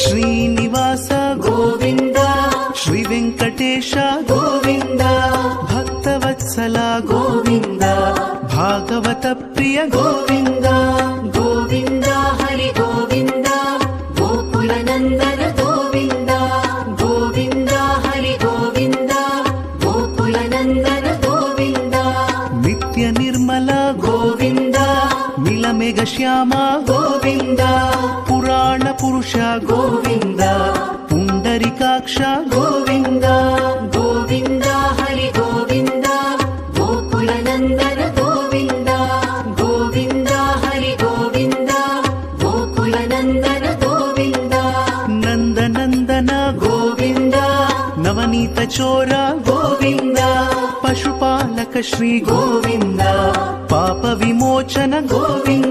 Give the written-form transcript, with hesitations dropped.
ಶ್ರೀನಿವಾಸ ಗೋವಿಂದ ಶ್ರೀ ವೆಂಕಟೇಶ ಗೋವಿಂದ ಭಕ್ತವತ್ಸಲ ಗೋವಿಂದ ಭಾಗವತ ಪ್ರಿಯ ಗೋವಿಂದ ಗೋವಿಂದ ಹರಿ ಗೋವಿಂದ ಗೋಕುಲ ನಂದನ ಗೋವಿಂದ ಗೋವಿಂದ ಹರಿ ಗೋವಿಂದ ಗೋಕುಲ ನಂದನ ಗೋವಿಂದ ನಿತ್ಯ ನಿರ್ಮಲ ಗೋವಿಂದ ನೀಲಮೇಘ ಶ್ಯಾಮ ಗೋವಿಂದ ಪುರಾಣ ಪುರುಷ ಗೋವಿಂದ ಪುಂಡರಿಕಾಕ್ಷ ಗೋವಿಂದ ಗೋವಿಂದ ಹರಿ ಗೋವಿಂದ ಗೋಕುಲ ನಂದನ ಗೋವಿಂದ ಗೋವಿಂದ ಹರಿ ಗೋವಿಂದ ಗೋಕುಲ ನಂದನ ಗೋವಿಂದ ನಂದನಂದನ ಗೋವಿಂದ ನವನೀತ ಚೋರ ಗೋವಿಂದ ಪಶುಪಾಲಕ ಶ್ರೀ ಗೋವಿಂದ ಪಾಪ ವಿಮೋಚನ ಗೋವಿಂದ